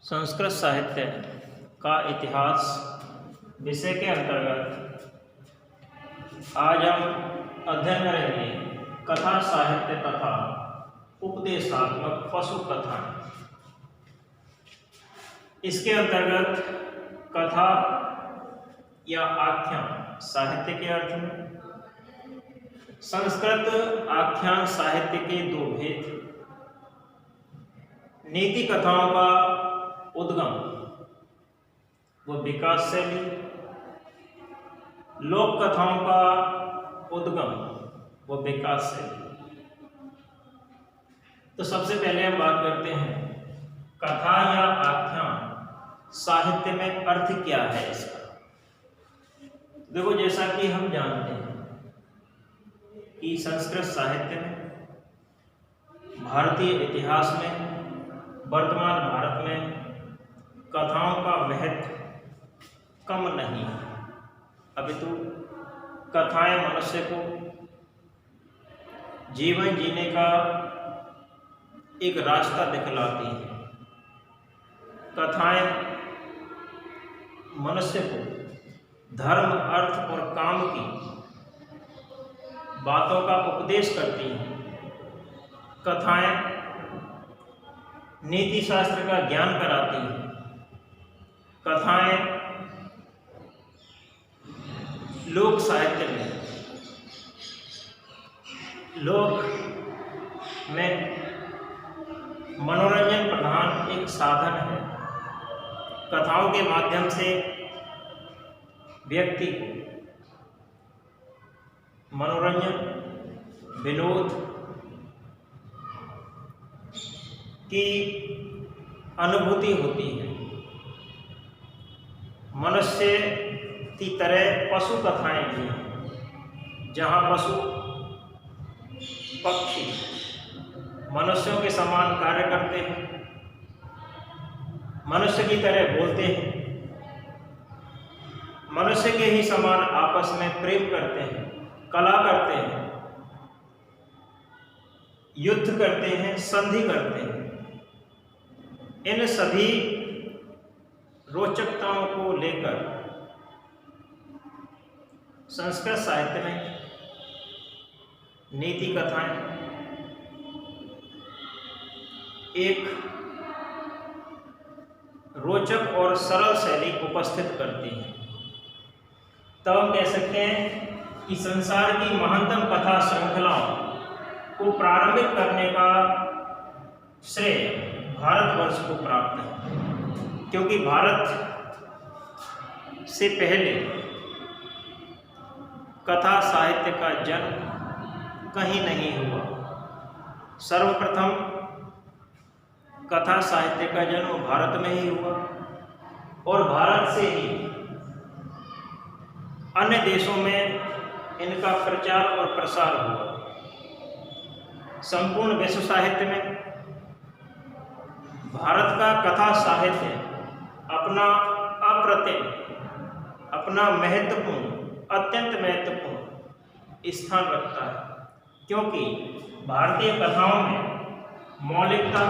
संस्कृत साहित्य का इतिहास विषय के अंतर्गत आज हम अध्ययन करेंगे कथा साहित्य तथा उपदेशात्मक पशु कथा। इसके अंतर्गत कथा या आख्यान साहित्य के अर्थ में। संस्कृत आख्यान साहित्य के दो भेद, नीति कथाओं का उद्गम व विकास शैली, लोक कथाओं का उद्गम व विकास शैली। तो सबसे पहले हम बात करते हैं कथा या आख्यान साहित्य में अर्थ क्या है इसका। देखो, जैसा कि हम जानते हैं कि संस्कृत साहित्य में, भारतीय इतिहास में, वर्तमान भारत में कथाओं का महत्व कम नहीं है, अपितु कथाएं मनुष्य को जीवन जीने का एक रास्ता दिखलाती हैं। कथाएं मनुष्य को धर्म, अर्थ और काम की बातों का उपदेश करती हैं। कथाएं नीति शास्त्र का ज्ञान कराती हैं। कथाएं लोक साहित्य में, लोक में मनोरंजन प्रधान एक साधन है। कथाओं के माध्यम से व्यक्ति को मनोरंजन, विनोद की अनुभूति होती है। मनुष्य की तरह पशु कथाएं भी हैं, जहाँ पशु पक्षी मनुष्यों के समान कार्य करते हैं, मनुष्य की तरह बोलते हैं, मनुष्य के ही समान आपस में प्रेम करते हैं, कला करते हैं, युद्ध करते हैं, संधि करते हैं। इन सभी रोचकताओं को लेकर संस्कृत साहित्य में नीति कथाएं एक रोचक और सरल शैली उपस्थित करती हैं। तब हम कह सकते हैं कि संसार की महानतम कथा श्रृंखलाओं को प्रारंभिक करने का श्रेय भारतवर्ष को प्राप्त है, क्योंकि भारत से पहले कथा साहित्य का जन्म कहीं नहीं हुआ। सर्वप्रथम कथा साहित्य का जन्म भारत में ही हुआ और भारत से ही अन्य देशों में इनका प्रचार और प्रसार हुआ। संपूर्ण विश्व साहित्य में भारत का कथा साहित्य अपना अप्रतिम, अपना महत्वपूर्ण, अत्यंत महत्वपूर्ण स्थान रखता है, क्योंकि भारतीय कथाओं में मौलिकता,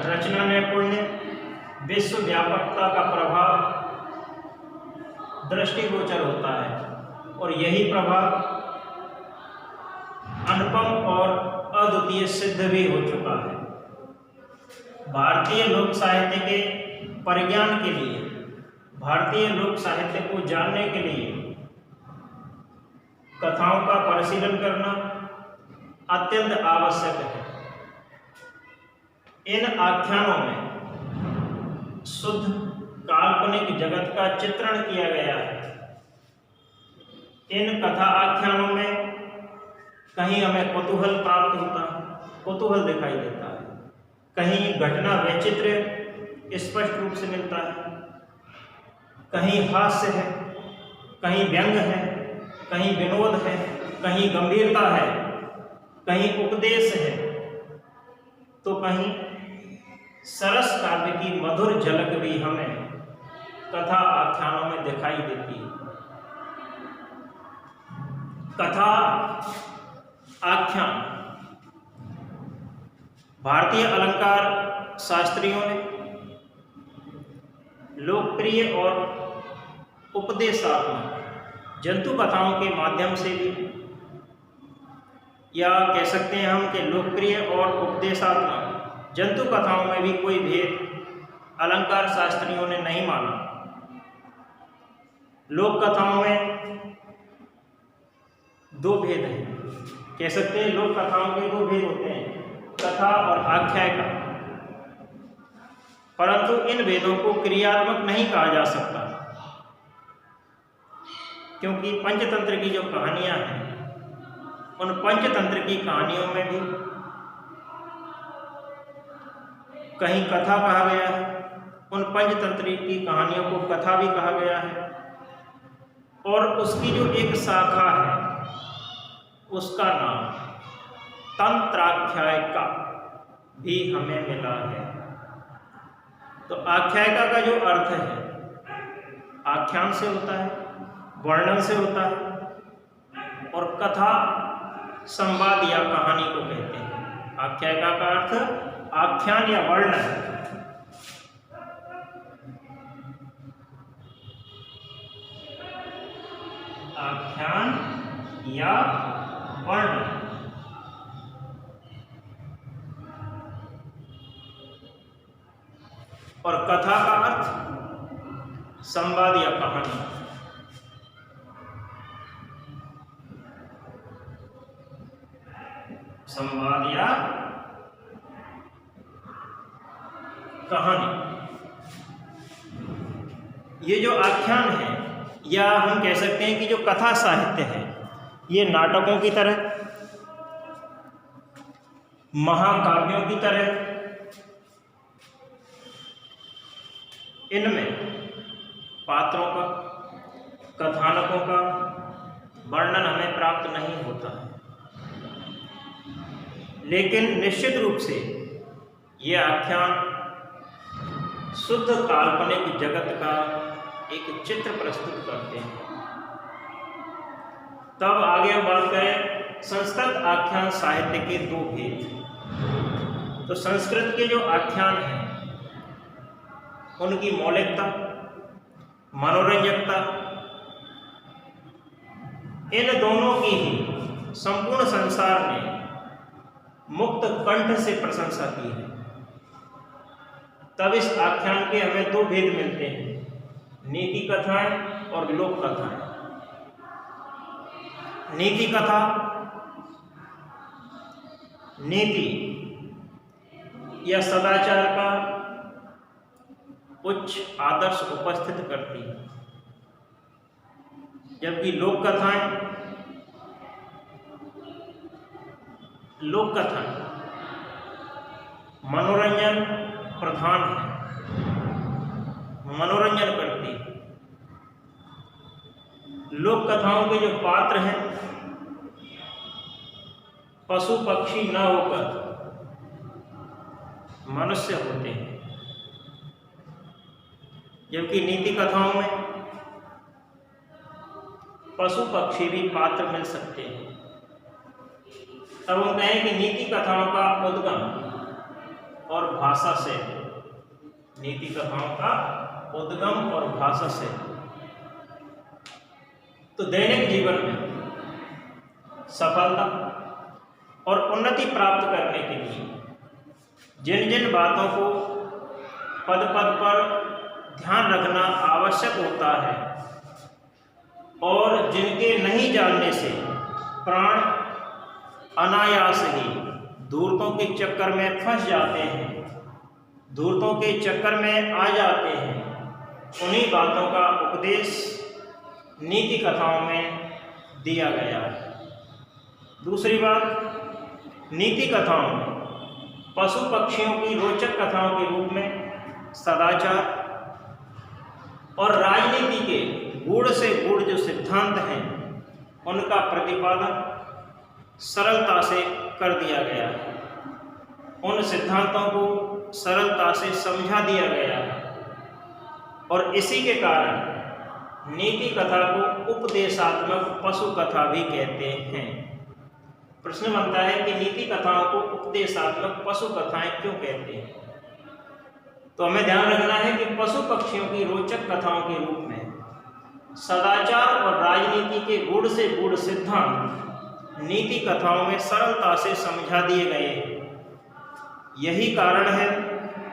रचना नैपुण्य, विश्व व्यापकता का प्रभाव दृष्टिगोचर होता है और यही प्रभाव अनुपम और अद्वितीय सिद्ध भी हो चुका है। भारतीय लोक साहित्य के परिज्ञान के लिए, भारतीय लोक साहित्य को जानने के लिए कथाओं का परिशीलन करना अत्यंत आवश्यक है। इन आख्यानों में शुद्ध काल्पनिक जगत का चित्रण किया गया है। इन कथा आख्यानों में कहीं हमें कौतूहल प्राप्त होता है, कौतूहल दिखाई देता है, कहीं घटना वैचित्र्य स्पष्ट रूप से मिलता है, कहीं हास्य है, कहीं व्यंग है, कहीं विनोद है, कहीं गंभीरता है, कहीं उपदेश है, तो कहीं सरस काव्य की मधुर झलक भी हमें कथा आख्यानों में दिखाई देती है। कथा आख्यान भारतीय अलंकार शास्त्रियों ने लोकप्रिय और उपदेशात्मक जंतु कथाओं के माध्यम से भी, या कह सकते हैं हम कि लोकप्रिय और उपदेशात्मक जंतु कथाओं में भी कोई भेद अलंकार शास्त्रियों ने नहीं माना। लोक कथाओं में दो भेद हैं, कह सकते हैं लोक कथाओं के दो भेद होते हैं, कथा और आख्यायिका। परंतु इन भेदों को क्रियात्मक नहीं कहा जा सकता, क्योंकि पंचतंत्र की जो कहानियां हैं, उन पंचतंत्र की कहानियों में भी कहीं कथा कहा गया है, उन पंचतंत्र की कहानियों को कथा भी कहा गया है, और उसकी जो एक शाखा है उसका नाम तंत्राख्यायिका भी हमें मिला है। तो आख्यायिका का जो अर्थ है आख्यान से होता है, वर्णन से होता है, और कथा संवाद या कहानी को कहते हैं। आख्यायिका का अर्थ आख्यान या वर्णन। आख्यान या वर्णन। और कथा का अर्थ संवाद या कहानी। संवाद या कहानी। ये जो आख्यान है, या हम कह सकते हैं कि जो कथा साहित्य है, ये नाटकों की तरह, महाकाव्यों की तरह, इनमें पात्रों का, कथानकों का वर्णन हमें प्राप्त नहीं होता है। लेकिन निश्चित रूप से ये आख्यान शुद्ध काल्पनिक जगत का एक चित्र प्रस्तुत करते हैं। तब आगे हम बात करें संस्कृत आख्यान साहित्य के दो भेद। तो संस्कृत के जो आख्यान हैं उनकी मौलिकता, मनोरंजकता, इन दोनों की ही संपूर्ण संसार ने मुक्त कंठ से प्रशंसा की है। तब इस आख्यान के हमें दो भेद मिलते हैं, नीति कथाएं और लोक कथाएं। नीति कथा, नीति या सदाचार का उच्च आदर्श उपस्थित करती है, जबकि लोक कथाएं मनोरंजन प्रधान है, मनोरंजन करती है। लोक कथाओं के जो पात्र हैं पशु पक्षी न होकर मनुष्य होते हैं, जबकि नीति कथाओं में पशु पक्षी भी पात्र मिल सकते हैं। तब हम कहें कि नीति कथाओं का उद्गम और भाषा से, नीति कथाओं का उद्गम और भाषा से। तो दैनिक जीवन में सफलता और उन्नति प्राप्त करने के लिए जिन जिन बातों को पद पद पर ध्यान रखना आवश्यक होता है, और जिनके नहीं जानने से प्राण अनायास ही धूर्तों के चक्कर में फंस जाते हैं, धूर्तों के चक्कर में आ जाते हैं, उन्हीं बातों का उपदेश नीति कथाओं में दिया गया है। दूसरी बात, नीति कथाओं में पशु पक्षियों की रोचक कथाओं के रूप में सदाचार और राजनीति के गूढ़ से गूढ़ जो सिद्धांत हैं उनका प्रतिपादन सरलता से कर दिया गया है, उन सिद्धांतों को सरलता से समझा दिया गया है, और इसी के कारण नीति कथा को उपदेशात्मक पशु कथा भी कहते हैं। प्रश्न बनता है कि नीति कथाओं को उपदेशात्मक पशु कथाएं क्यों कहते हैं? तो हमें ध्यान रखना है कि पशु पक्षियों की रोचक कथाओं के रूप में सदाचार और राजनीति के गूढ़ से गूढ़ सिद्धांत नीति कथाओं में सरलता से समझा दिए गए हैं। यही कारण है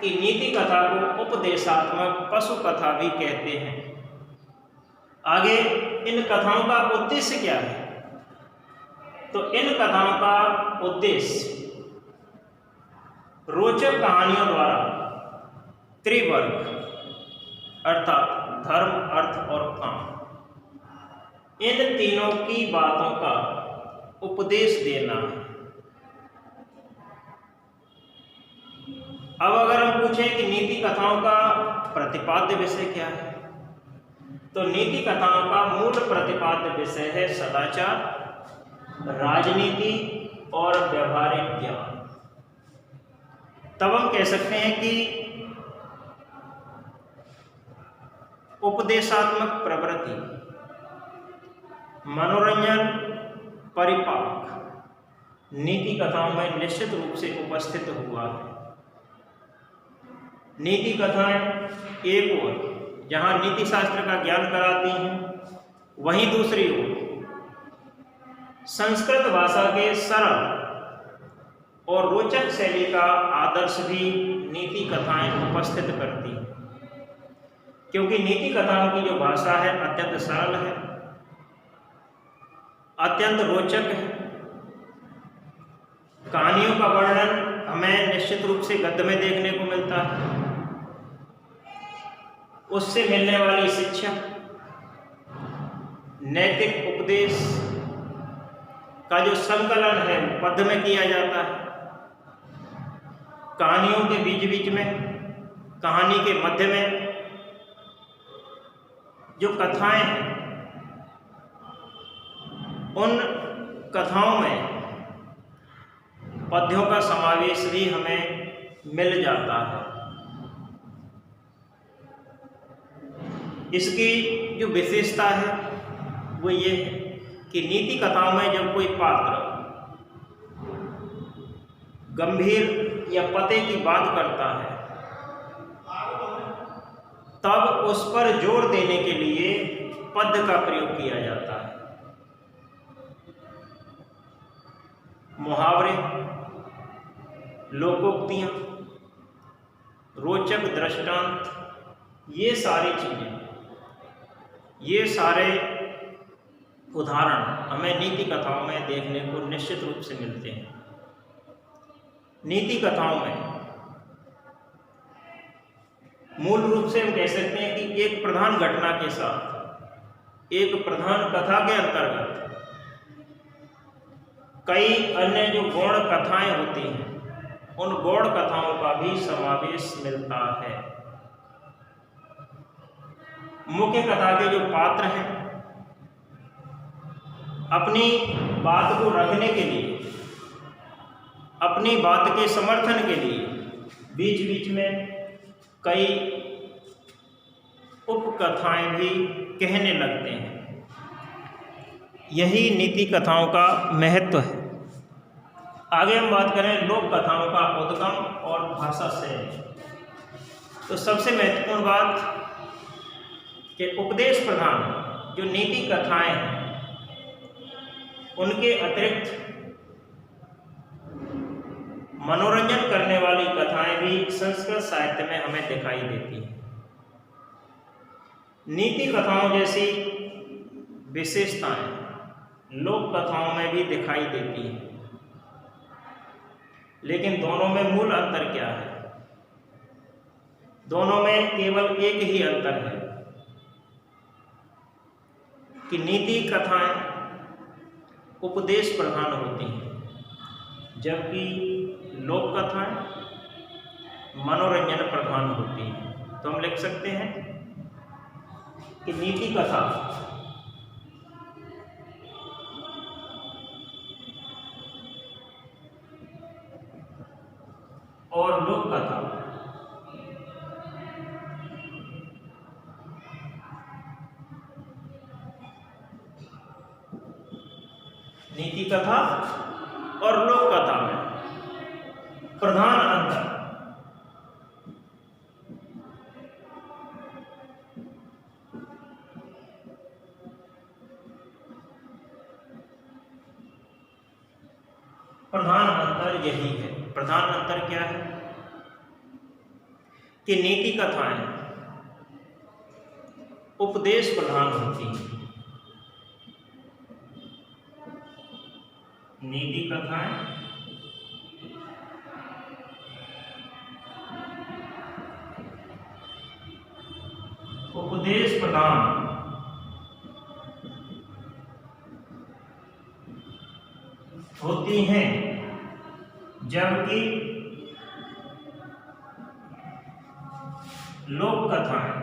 कि नीति कथा को उपदेशात्मक पशु कथा भी कहते हैं। आगे इन कथाओं का उद्देश्य क्या है? तो इन कथाओं का उद्देश्य रोचक कहानियों द्वारा त्रिवर्ग अर्थात धर्म, अर्थ और काम, इन तीनों की बातों का उपदेश देना है। अब अगर हम पूछें कि नीति कथाओं का प्रतिपाद्य विषय क्या है, तो नीति कथाओं का मूल प्रतिपाद्य विषय है सदाचार, राजनीति और व्यवहारिक ज्ञान। तब हम कह सकते हैं कि उपदेशात्मक प्रवृत्ति, मनोरंजन परिपाक नीति कथाओं में निश्चित रूप से उपस्थित हुआ है। नीति कथाएं एक ओर जहां नीति शास्त्र का ज्ञान कराती हैं, वहीं दूसरी ओर संस्कृत भाषा के सरल और रोचक शैली का आदर्श भी नीति कथाएं उपस्थित करती हैं। क्योंकि नीति कथाओं की जो भाषा है अत्यंत सरल है, अत्यंत रोचक है। कहानियों का वर्णन हमें निश्चित रूप से गद्य में देखने को मिलता है। उससे मिलने वाली शिक्षा, नैतिक उपदेश का जो संकलन है पद्य में किया जाता है। कहानियों के बीच बीच में, कहानी के मध्य में जो कथाएं हैं, उन कथाओं में पद्यों का समावेश भी हमें मिल जाता है। इसकी जो विशेषता है वो ये है कि नीति कथाओं में जब कोई पात्र गंभीर या पते की बात करता है, तब उस पर जोर देने के लिए पद्य का प्रयोग किया जाता है। मुहावरे, लोकोक्तियां, रोचक दृष्टांत, ये सारी चीजें, ये सारे उदाहरण हमें नीति कथाओं में देखने को निश्चित रूप से मिलते हैं। नीति कथाओं में मूल रूप से हम कह सकते हैं कि एक प्रधान घटना के साथ, एक प्रधान कथा के अंतर्गत कई अन्य जो गौण कथाएं होती हैं, उन गौण कथाओं का भी समावेश मिलता है। मुख्य कथा के जो पात्र हैं, अपनी बात को रखने के लिए, अपनी बात के समर्थन के लिए बीच बीच में कई उपकथाएं भी कहने लगते हैं। यही नीति कथाओं का महत्व है। आगे हम बात करें लोक कथाओं का उद्गम और भाषा शैली। तो सबसे महत्वपूर्ण बात कि उपदेश प्रधान जो नीति कथाएं हैं, उनके अतिरिक्त मनोरंजन करने वाली कथाएं भी संस्कृत साहित्य में हमें दिखाई देती हैं। नीति कथाओं जैसी विशेषताएं लोक कथाओं में भी दिखाई देती हैं, लेकिन दोनों में मूल अंतर क्या है? दोनों में केवल एक ही अंतर है कि नीति कथाएं उपदेश प्रधान होती हैं, जबकि लोक कथाएं मनोरंजन प्रधान होती हैं। तो हम लिख सकते हैं कि नीति कथा और लोक कथा नीति कथा और लोक कथा में प्रधान अंतर प्रधान अंतर यही है। प्रधान अंतर क्या है कि नीति कथाएं उपदेश प्रधान होती हैं। नीति कथाएं उपदेश प्रधान होती हैं, जबकि लोक कथाएं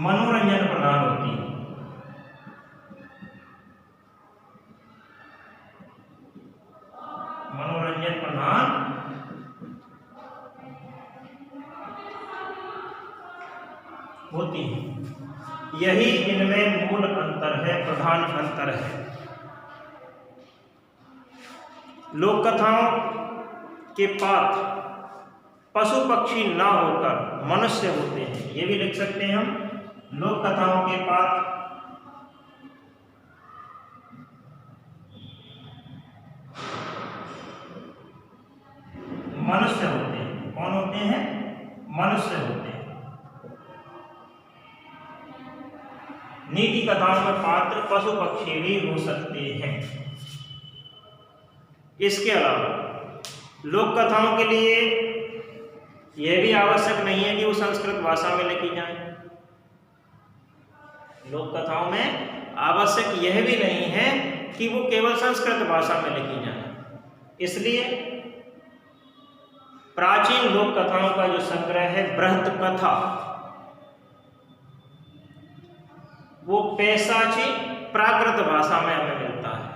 मनोरंजन प्रधान होती हैं। मनोरंजन प्रधान होती हैं। यही इनमें मूल अंतर है, प्रधान अंतर है। लोक कथाओं के पात्र पशु पक्षी ना होकर मनुष्य होते हैं। ये भी लिख सकते हैं हम, लोक कथाओं के पात्र मनुष्य होते हैं। कौन होते हैं? मनुष्य होते हैं। नीति कथाओं में पात्र पशु पक्षी भी हो सकते हैं। इसके अलावा लोक कथाओं के लिए यह भी आवश्यक नहीं है कि वो संस्कृत भाषा में लिखी जाए। लोक कथाओं में आवश्यक यह भी नहीं है कि वो केवल संस्कृत भाषा में लिखी जाए। इसलिए प्राचीन लोक कथाओं का जो संग्रह है बृहत कथा, वो पैशाची प्राकृत भाषा में हमें मिलता है।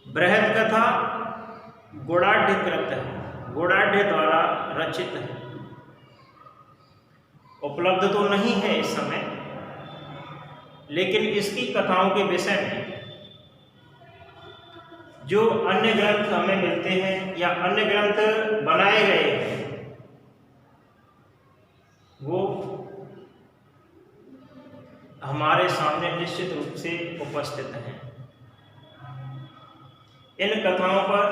बृहत कथा गौड़ाढ़्यकृत है, गौड़ाढ़्य द्वारा रचित है। उपलब्ध तो नहीं है इस समय, लेकिन इसकी कथाओं के विषय में जो अन्य ग्रंथ हमें मिलते हैं या अन्य ग्रंथ बनाए गए हैं, वो हमारे सामने निश्चित रूप से उपस्थित हैं। इन कथाओं पर,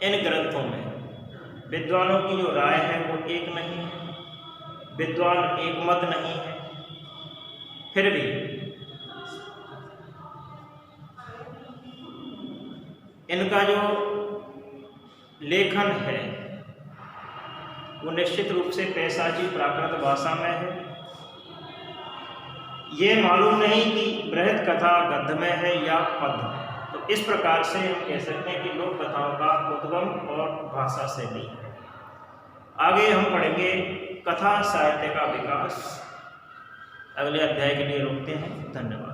इन ग्रंथों में विद्वानों की जो राय है वो एक नहीं है, विद्वान एक मत नहीं है। फिर भी इनका जो लेखन है वो निश्चित रूप से पैशाची प्राकृत भाषा में है। ये मालूम नहीं कि बृहत कथा गद्य में है या पद्य में। तो इस प्रकार से हम कह सकते हैं कि लोक कथाओं का उद्गम और भाषा से नहीं है। आगे हम पढ़ेंगे कथा साहित्य का विकास। अगले अध्याय के लिए रोकते हैं। धन्यवाद।